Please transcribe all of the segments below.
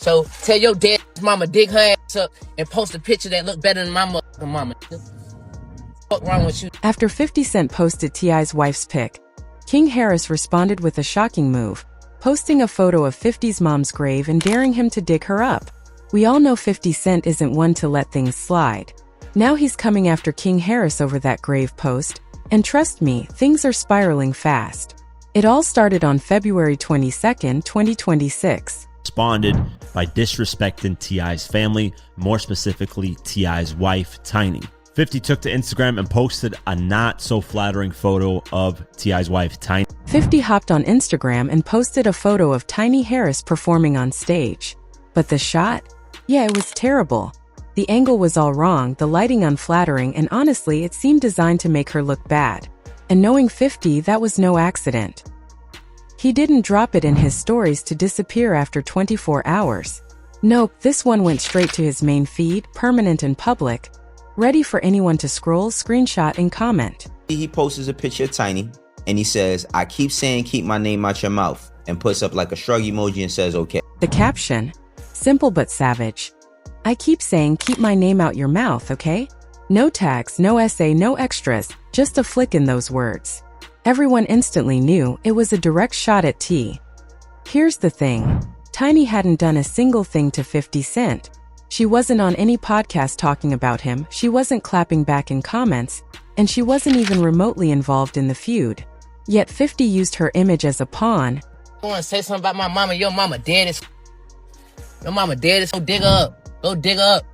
So tell your dead mama dig her ass up and post a picture that look better than my motherfucking mama. What's wrong with you? After 50 Cent posted T.I.'s wife's pic, King Harris responded with a shocking move, posting a photo of 50's mom's grave and daring him to dig her up. We all know 50 Cent isn't one to let things slide. Now he's coming after King Harris over that grave post, and trust me, things are spiraling fast. It all started on February 22, 2026. Responded by disrespecting T.I.'s family, more specifically T.I.'s wife, Tiny. 50 took to Instagram and posted a not-so-flattering photo of T.I.'s wife, Tiny. 50 hopped on Instagram and posted a photo of Tiny Harris performing on stage. But the shot? Yeah, it was terrible. The angle was all wrong, the lighting unflattering, and honestly, it seemed designed to make her look bad. And knowing 50, that was no accident. He didn't drop it in his stories to disappear after 24 hours. Nope, this one went straight to his main feed, permanent and public, ready for anyone to scroll, screenshot, and comment. He posts a picture of Tiny, and he says, "I keep saying keep my name out your mouth," and puts up like a shrug emoji and says, "Okay." The caption, simple but savage. I keep saying keep my name out your mouth, okay? No tags, no essay, no extras, just a flick in those words. Everyone instantly knew it was a direct shot at T. Here's the thing. Tiny hadn't done a single thing to 50 Cent. She wasn't on any podcast talking about him, she wasn't clapping back in comments, and she wasn't even remotely involved in the feud. Yet 50 used her image as a pawn. I want to say something about my mama. Your mama dead as... Your mama dead as... Go dig her up. Go dig her up.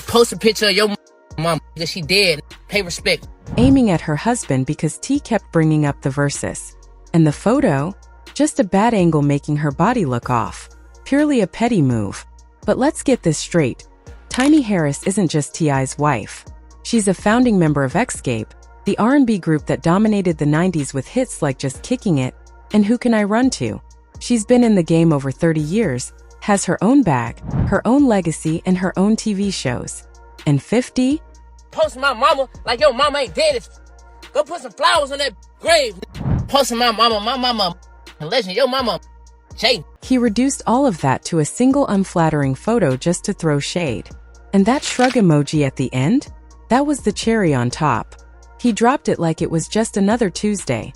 Post a picture of your mama because she dead. Pay respect. Aiming at her husband because T kept bringing up the Verzuz. And the photo? Just a bad angle making her body look off. Purely a petty move. But let's get this straight. Tiny Harris isn't just T.I.'s wife. She's a founding member of Escape, the R&B group that dominated the 90s with hits like Just Kicking It and Who Can I Run To. She's been in the game over 30 years, has her own bag, her own legacy, and her own TV shows. And 50? Post my mama like your mama ain't dead. Go put some flowers on that grave. Posting my mama, a legend, your mama, Jay. He reduced all of that to a single unflattering photo just to throw shade. And that shrug emoji at the end? That was the cherry on top. He dropped it like it was just another Tuesday.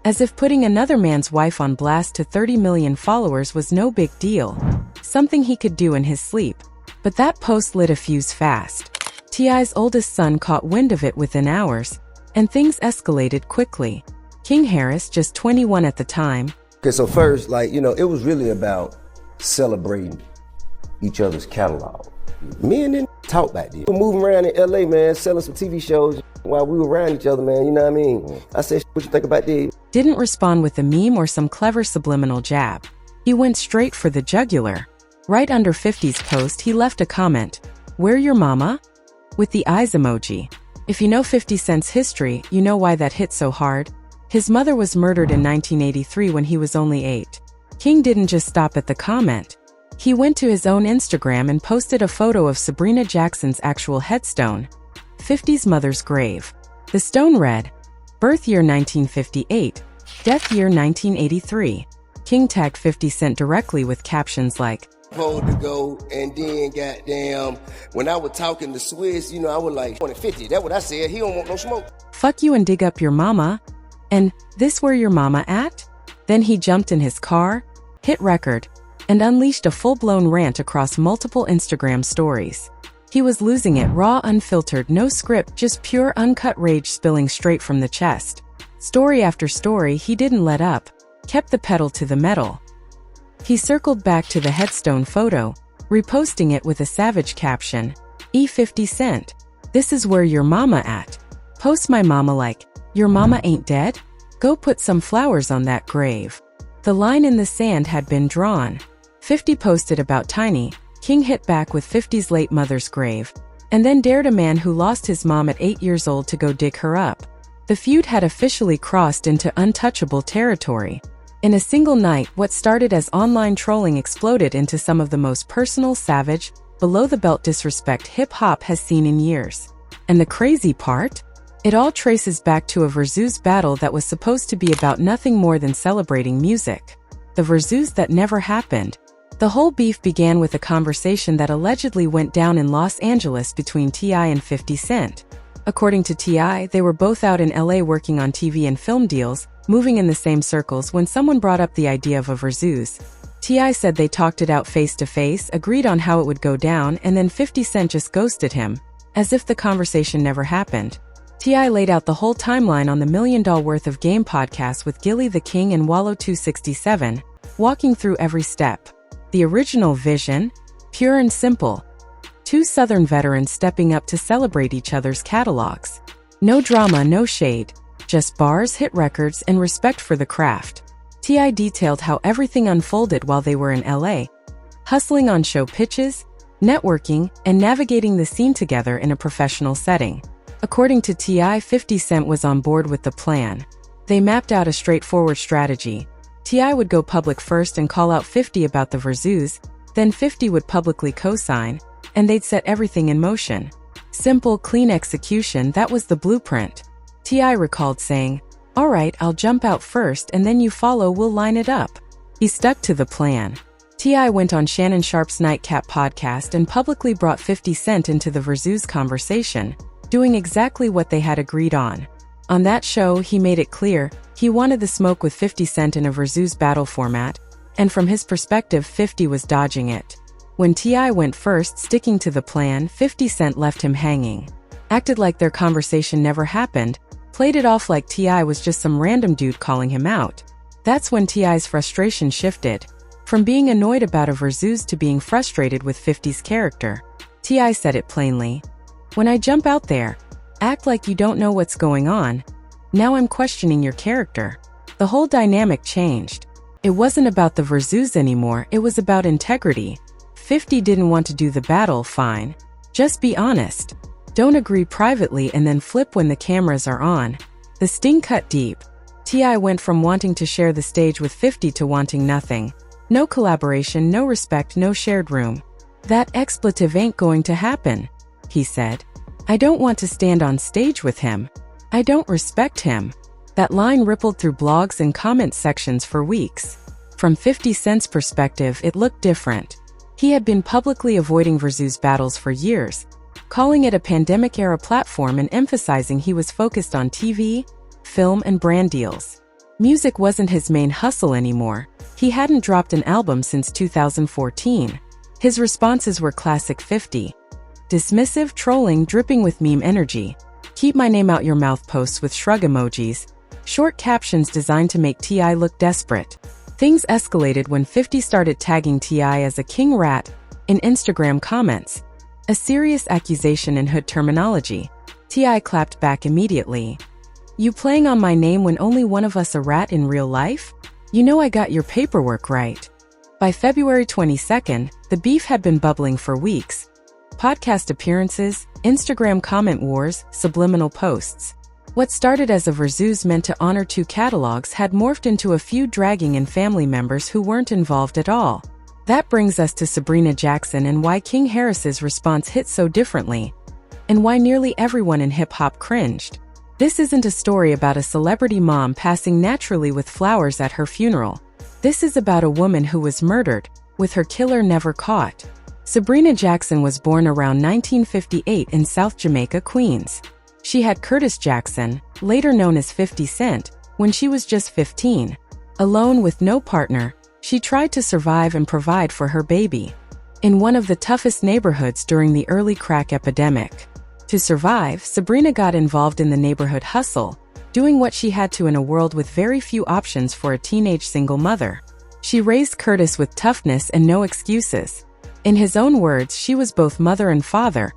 As if putting another man's wife on blast to 30 million followers was no big deal. Something he could do in his sleep. But that post lit a fuse fast. T.I.'s oldest son caught wind of it within hours, and things escalated quickly. King Harris, just 21 at the time. Okay, so first, it was really about celebrating each other's catalog. Me and them talk back then. We were moving around in LA, man, selling some TV shows while we were around each other, man, you know what I mean? I said, what you think about this? Didn't respond with a meme or some clever subliminal jab. He went straight for the jugular. Right under 50's post, he left a comment, "Where your mama?" with the eyes emoji. If you know 50 Cent's history, you know why that hit so hard. His mother was murdered in 1983 when he was only 8. King didn't just stop at the comment. He went to his own Instagram and posted a photo of Sabrina Jackson's actual headstone, 50's mother's grave. The stone read, birth year 1958, death year 1983. King tagged 50 Cent directly with captions like, Hold to go, and then goddamn, when I was talking to Swiss, I was like, 50, that's what I said, he don't want no smoke. Fuck you and dig up your mama. And, this where your mama at? Then he jumped in his car, hit record, and unleashed a full-blown rant across multiple Instagram stories. He was losing it, raw, unfiltered, no script, just pure uncut rage spilling straight from the chest. Story after story, he didn't let up, kept the pedal to the metal. He circled back to the headstone photo, reposting it with a savage caption, E50 Cent, this is where your mama at. Post my mama like, your mama ain't dead? Go put some flowers on that grave. The line in the sand had been drawn. 50 posted about Tiny. King hit back with 50's late mother's grave, and then dared a man who lost his mom at 8 years old to go dig her up. The feud had officially crossed into untouchable territory. In a single night, what started as online trolling exploded into some of the most personal, savage, below-the-belt disrespect hip-hop has seen in years. And the crazy part? It all traces back to a Verzuz battle that was supposed to be about nothing more than celebrating music. The Verzuz that never happened. The whole beef began with a conversation that allegedly went down in Los Angeles between T.I. and 50 Cent. According to T.I., they were both out in L.A. working on TV and film deals, moving in the same circles when someone brought up the idea of a Verzuz. T.I. said they talked it out face to face, agreed on how it would go down, and then 50 Cent just ghosted him, as if the conversation never happened. T.I. laid out the whole timeline on the $1 Million Worth of Game podcast with Gilly the King and Wallow 267, walking through every step. The original vision? Pure and simple. Two Southern veterans stepping up to celebrate each other's catalogs. No drama, no shade. Just bars, hit records, and respect for the craft. T.I. detailed how everything unfolded while they were in L.A., hustling on show pitches, networking, and navigating the scene together in a professional setting. According to T.I., 50 Cent was on board with the plan. They mapped out a straightforward strategy. T.I. would go public first and call out 50 about the Verzuz, then 50 would publicly co-sign, and they'd set everything in motion. Simple, clean execution, that was the blueprint. T.I. recalled saying, "All right, I'll jump out first and then you follow, we'll line it up." He stuck to the plan. T.I. went on Shannon Sharpe's Nightcap podcast and publicly brought 50 Cent into the Verzuz conversation, doing exactly what they had agreed on. On that show, he made it clear he wanted the smoke with 50 Cent in a Verzuz battle format, and from his perspective 50 was dodging it. When T.I. went first, sticking to the plan, 50 Cent left him hanging. Acted like their conversation never happened, played it off like T.I. was just some random dude calling him out. That's when T.I.'s frustration shifted. From being annoyed about a Verzuz to being frustrated with 50's character. T.I. said it plainly. "When I jump out there, act like you don't know what's going on. Now I'm questioning your character." The whole dynamic changed. It wasn't about the Verzuz anymore, it was about integrity. 50 didn't want to do the battle, fine. Just be honest. Don't agree privately and then flip when the cameras are on. The sting cut deep. T.I. went from wanting to share the stage with 50 to wanting nothing. No collaboration, no respect, no shared room. "That expletive ain't going to happen," he said. "I don't want to stand on stage with him. I don't respect him." That line rippled through blogs and comment sections for weeks. From 50 Cent's perspective, it looked different. He had been publicly avoiding Verzuz battles for years, calling it a pandemic-era platform and emphasizing he was focused on TV, film, and brand deals. Music wasn't his main hustle anymore. He hadn't dropped an album since 2014. His responses were classic 50. Dismissive, trolling, dripping with meme energy. Keep my name out your mouth posts with shrug emojis. Short captions designed to make T.I. look desperate. Things escalated when 50 started tagging T.I. as a king rat in Instagram comments. A serious accusation in hood terminology. T.I. clapped back immediately. "You playing on my name when only one of us a rat in real life? You know I got your paperwork right." By February 22nd, the beef had been bubbling for weeks. Podcast appearances, Instagram comment wars, subliminal posts. What started as a Verzuz meant to honor two catalogs had morphed into a feud dragging in family members who weren't involved at all. That brings us to Sabrina Jackson and why King Harris's response hit so differently, and why nearly everyone in hip-hop cringed. This isn't a story about a celebrity mom passing naturally with flowers at her funeral. This is about a woman who was murdered, with her killer never caught. Sabrina Jackson was born around 1958 in South Jamaica, Queens. She had Curtis Jackson, later known as 50 Cent, when she was just 15. Alone with no partner, she tried to survive and provide for her baby. In one of the toughest neighborhoods during the early crack epidemic. To survive, Sabrina got involved in the neighborhood hustle, doing what she had to in a world with very few options for a teenage single mother. She raised Curtis with toughness and no excuses. In his own words, she was both mother and father,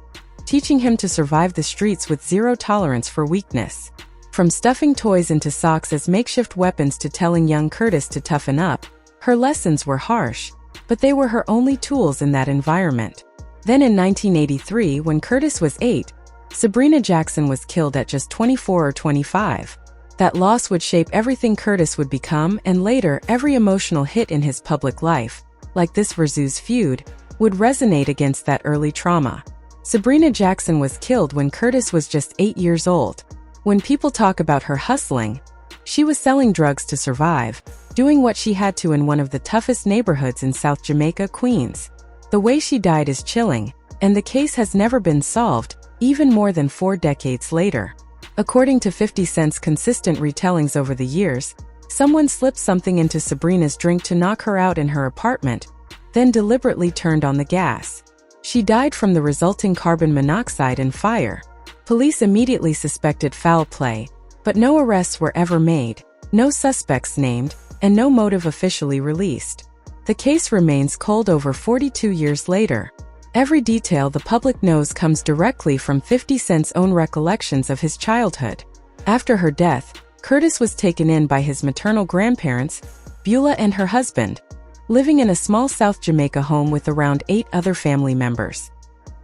teaching him to survive the streets with zero tolerance for weakness. From stuffing toys into socks as makeshift weapons to telling young Curtis to toughen up, her lessons were harsh, but they were her only tools in that environment. Then in 1983, when Curtis was 8, Sabrina Jackson was killed at just 24 or 25. That loss would shape everything Curtis would become, and later, every emotional hit in his public life, like this Verzuz feud, would resonate against that early trauma. Sabrina Jackson was killed when Curtis was just 8 years old. When people talk about her hustling, she was selling drugs to survive. doing what she had to in one of the toughest neighborhoods in South Jamaica, Queens. The way she died is chilling, and the case has never been solved, even more than 4 decades later. According to 50 Cent's consistent retellings over the years, someone slipped something into Sabrina's drink to knock her out in her apartment, then deliberately turned on the gas. She died from the resulting carbon monoxide and fire. Police immediately suspected foul play, but no arrests were ever made, no suspects named, and no motive officially released. The case remains cold over 42 years later. Every detail the public knows comes directly from 50 Cent's own recollections of his childhood. After her death, Curtis was taken in by his maternal grandparents, Beulah and her husband, living in a small South Jamaica home with around 8 other family members.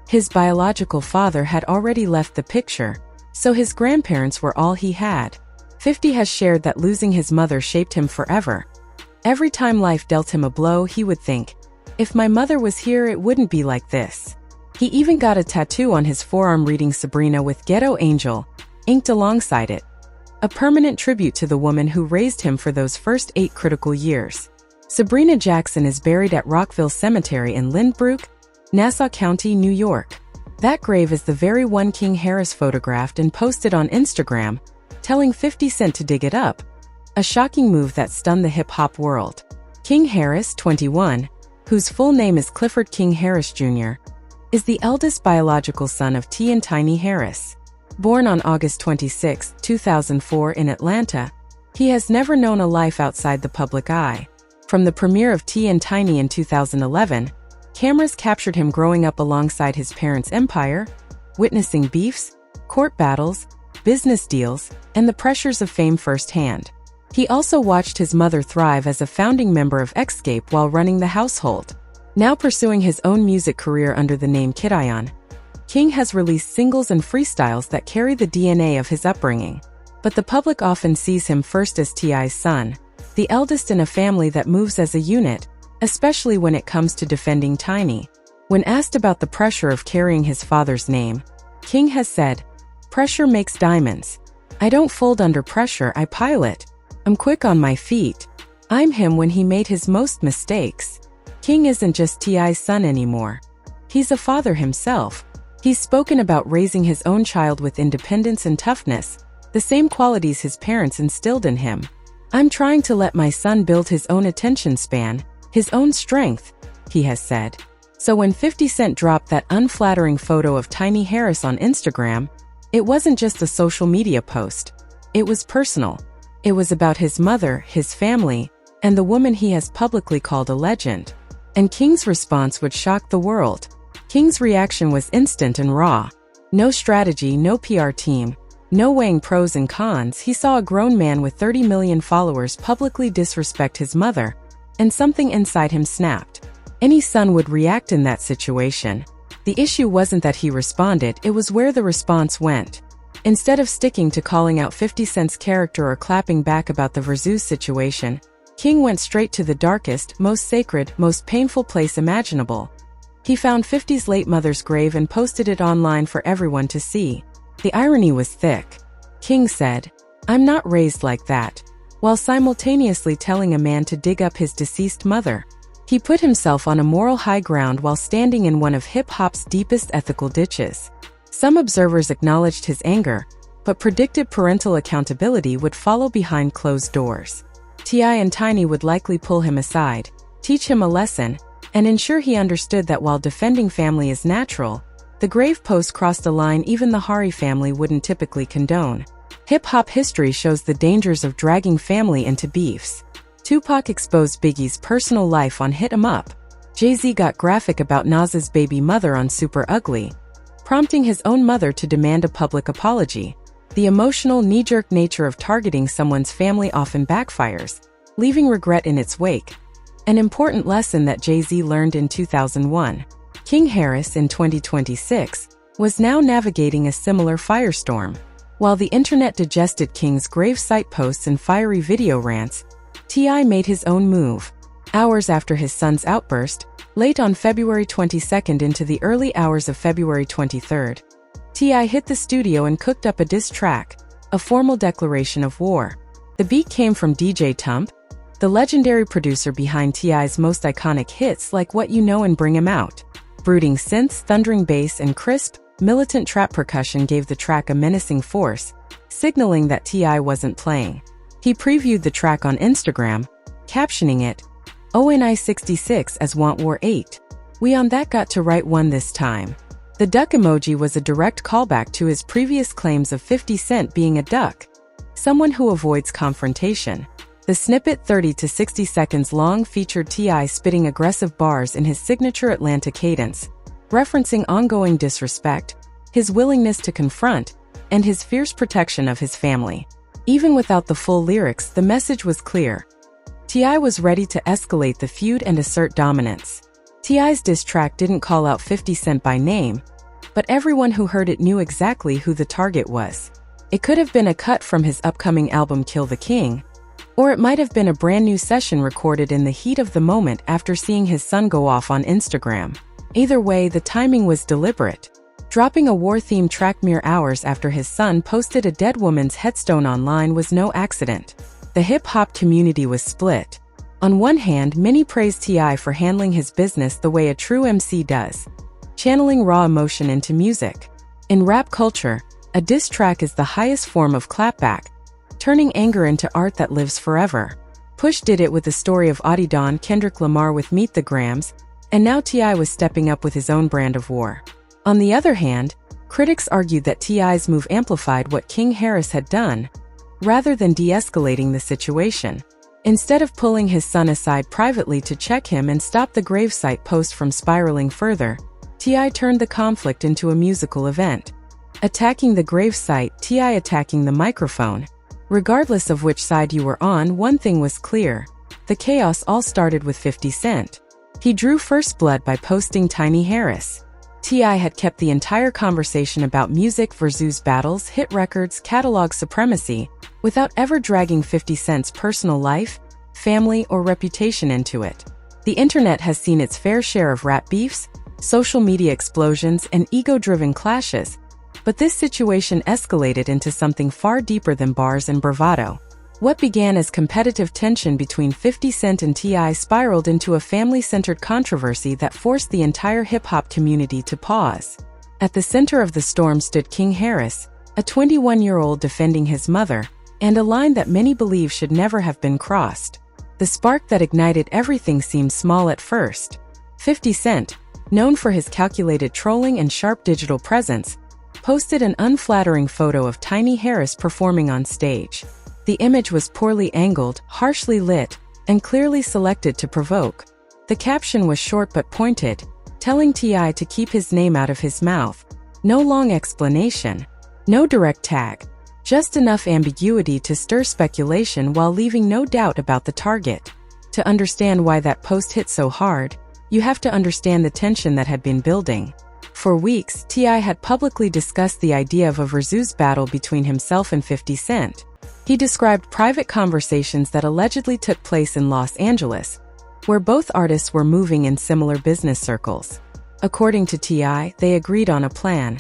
His biological father had already left the picture, so his grandparents were all he had. 50 has shared that losing his mother shaped him forever. Every time life dealt him a blow, he would think, "If my mother was here, it wouldn't be like this." He even got a tattoo on his forearm reading Sabrina with "Ghetto Angel" inked alongside it, a permanent tribute to the woman who raised him for those first 8 critical years. Sabrina Jackson is buried at Rockville Cemetery in Lindbrook, Nassau County, New York. That grave is the very one King Harris photographed and posted on Instagram, telling 50 Cent to dig it up, a shocking move that stunned the hip-hop world. King Harris, 21, whose full name is Clifford King Harris Jr., is the eldest biological son of T and Tiny Harris. Born on August 26, 2004 in Atlanta, he has never known a life outside the public eye. From the premiere of T and Tiny in 2011, cameras captured him growing up alongside his parents' empire, witnessing beefs, court battles, business deals, and the pressures of fame firsthand. He also watched his mother thrive as a founding member of Xscape while running the household. Now pursuing his own music career under the name Kid Ion, King has released singles and freestyles that carry the DNA of his upbringing. But the public often sees him first as T.I.'s son, the eldest in a family that moves as a unit, especially when it comes to defending Tiny. When asked about the pressure of carrying his father's name, King has said, "Pressure makes diamonds. I don't fold under pressure, I pilot. I'm quick on my feet. I'm him when he made his most mistakes." King isn't just T.I.'s son anymore. He's a father himself. He's spoken about raising his own child with independence and toughness, the same qualities his parents instilled in him. "I'm trying to let my son build his own attention span, his own strength," he has said. So when 50 Cent dropped that unflattering photo of Tiny Harris on Instagram, it wasn't just a social media post. It was personal. It was about his mother, his family, and the woman he has publicly called a legend. And King's response would shock the world. King's reaction was instant and raw. No strategy, no PR team, no weighing pros and cons. He saw a grown man with 30 million followers publicly disrespect his mother, and something inside him snapped. Any son would react in that situation. The issue wasn't that he responded, it was where the response went. Instead of sticking to calling out 50 Cent's character or clapping back about the Verzuz situation, King went straight to the darkest, most sacred, most painful place imaginable. He found 50's late mother's grave and posted it online for everyone to see. The irony was thick. King said, "I'm not raised like that," while simultaneously telling a man to dig up his deceased mother. He put himself on a moral high ground while standing in one of hip-hop's deepest ethical ditches. Some observers acknowledged his anger, but predicted parental accountability would follow behind closed doors. T.I. and Tiny would likely pull him aside, teach him a lesson, and ensure he understood that while defending family is natural, the grave post crossed a line even the Hari family wouldn't typically condone. Hip-hop history shows the dangers of dragging family into beefs. Tupac exposed Biggie's personal life on Hit 'Em Up. Jay-Z got graphic about Nas's baby mother on Super Ugly, prompting his own mother to demand a public apology. The emotional, knee-jerk nature of targeting someone's family often backfires, leaving regret in its wake. An important lesson that Jay-Z learned in 2001. King Harris, in 2026, was now navigating a similar firestorm. While the internet digested King's gravesite posts and fiery video rants, T.I. made his own move. Hours after his son's outburst, late on February 22nd into the early hours of February 23rd, T.I. hit the studio and cooked up a diss track, a formal declaration of war. The beat came from DJ Tump, the legendary producer behind T.I.'s most iconic hits like What You Know and Bring 'Em Out. Brooding synths, thundering bass, and crisp, militant trap percussion gave the track a menacing force, signaling that T.I. wasn't playing. He previewed the track on Instagram, captioning it, "ONI66 as Want War 8. We on that got to write one this time." The duck emoji was a direct callback to his previous claims of 50 Cent being a duck, someone who avoids confrontation. The snippet, 30 to 60 seconds long, featured T.I. spitting aggressive bars in his signature Atlanta cadence, referencing ongoing disrespect, his willingness to confront, and his fierce protection of his family. Even without the full lyrics, the message was clear. T.I. was ready to escalate the feud and assert dominance. T.I.'s diss track didn't call out 50 Cent by name, but everyone who heard it knew exactly who the target was. It could have been a cut from his upcoming album Kill the King, or it might have been a brand new session recorded in the heat of the moment after seeing his son go off on Instagram. Either way, the timing was deliberate. Dropping a war-themed track mere hours after his son posted a dead woman's headstone online was no accident. The hip-hop community was split. On one hand, many praised T.I. for handling his business the way a true MC does, channeling raw emotion into music. In rap culture, a diss track is the highest form of clapback, turning anger into art that lives forever. Push did it with the story of Adidon, Kendrick Lamar with Meet the Grams, and now T.I. was stepping up with his own brand of war. On the other hand, critics argued that T.I.'s move amplified what King Harris had done, rather than de-escalating the situation. Instead of pulling his son aside privately to check him and stop the gravesite post from spiraling further, T.I. turned the conflict into a musical event. Attacking the gravesite, T.I. attacking the microphone. Regardless of which side you were on, one thing was clear. The chaos all started with 50 Cent. He drew first blood by posting Tiny Harris. T.I. had kept the entire conversation about music, Verzuz battles, hit records, catalog supremacy, without ever dragging 50 Cent's personal life, family, or reputation into it. The internet has seen its fair share of rap beefs, social media explosions, and ego-driven clashes, but this situation escalated into something far deeper than bars and bravado. What began as competitive tension between 50 Cent and T.I. spiraled into a family-centered controversy that forced the entire hip-hop community to pause. At the center of the storm stood King Harris, a 21-year-old defending his mother, and a line that many believe should never have been crossed. The spark that ignited everything seemed small at first. 50 Cent, known for his calculated trolling and sharp digital presence, posted an unflattering photo of Tiny Harris performing on stage. The image was poorly angled, harshly lit, and clearly selected to provoke. The caption was short but pointed, telling T.I. to keep his name out of his mouth. No long explanation, no direct tag, just enough ambiguity to stir speculation while leaving no doubt about the target. To understand why that post hit so hard, you have to understand the tension that had been building. For weeks, T.I. had publicly discussed the idea of a Verzuz battle between himself and 50 Cent. He described private conversations that allegedly took place in Los Angeles, where both artists were moving in similar business circles. According to T.I., they agreed on a plan.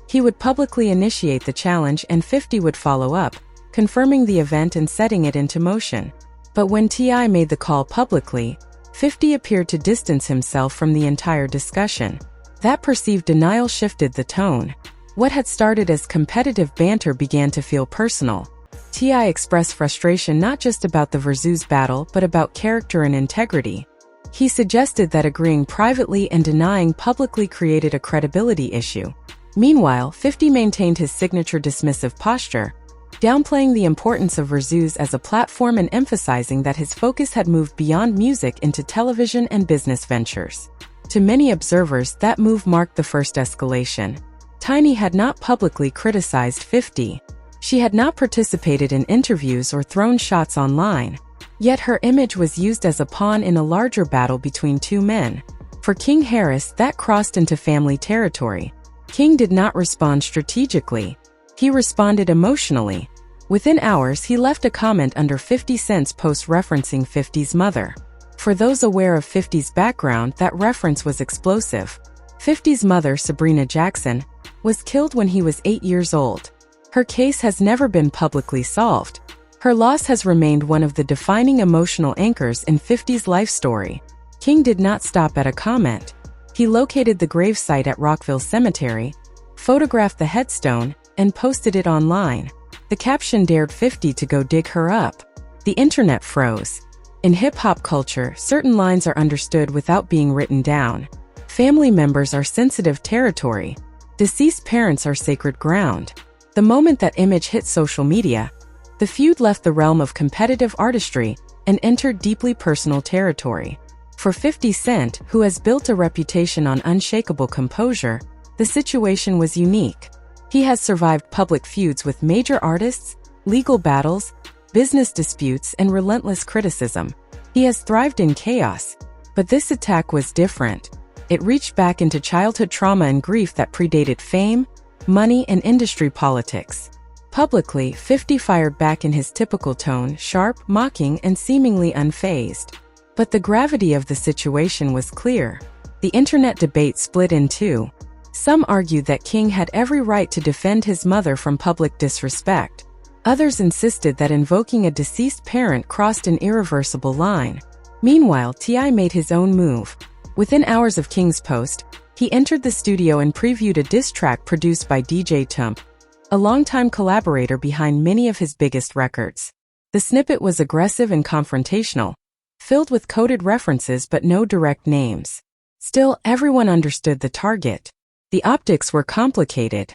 He would publicly initiate the challenge and 50 would follow up, confirming the event and setting it into motion. But when T.I. made the call publicly, 50 appeared to distance himself from the entire discussion. That perceived denial shifted the tone. What had started as competitive banter began to feel personal. T.I. expressed frustration not just about the Verzuz battle but about character and integrity. He suggested that agreeing privately and denying publicly created a credibility issue. Meanwhile, 50 maintained his signature dismissive posture, downplaying the importance of Verzuz as a platform and emphasizing that his focus had moved beyond music into television and business ventures. To many observers, that move marked the first escalation. Tiny had not publicly criticized 50. She had not participated in interviews or thrown shots online. Yet her image was used as a pawn in a larger battle between two men. For King Harris, that crossed into family territory. King did not respond strategically. He responded emotionally. Within hours, he left a comment under 50 Cent's post referencing 50's mother. For those aware of 50's background, that reference was explosive. 50's mother, Sabrina Jackson, was killed when he was 8 years old. Her case has never been publicly solved, Her loss has remained one of the defining emotional anchors in 50's life story. King did not stop at a comment. He located the gravesite at Rockville Cemetery, photographed the headstone, and posted it online. The caption dared 50 to go dig her up. The internet froze. In hip-hop culture, certain lines are understood without being written down. Family members are sensitive territory. Deceased parents are sacred ground. The moment that image hit social media, the feud left the realm of competitive artistry and entered deeply personal territory. For 50 Cent, who has built a reputation on unshakable composure, the situation was unique. He has survived public feuds with major artists, legal battles, business disputes, and relentless criticism. He has thrived in chaos. But this attack was different. It reached back into childhood trauma and grief that predated fame, money, and industry politics. Publicly, 50 fired back in his typical tone, sharp, mocking, and seemingly unfazed. But the gravity of the situation was clear. The internet debate split in two. Some argued that King had every right to defend his mother from public disrespect. Others insisted that invoking a deceased parent crossed an irreversible line. Meanwhile, T.I. made his own move. Within hours of King's post, he entered the studio and previewed a diss track produced by DJ Tump, a longtime collaborator behind many of his biggest records. The snippet was aggressive and confrontational, filled with coded references but no direct names. Still, everyone understood the target. The optics were complicated.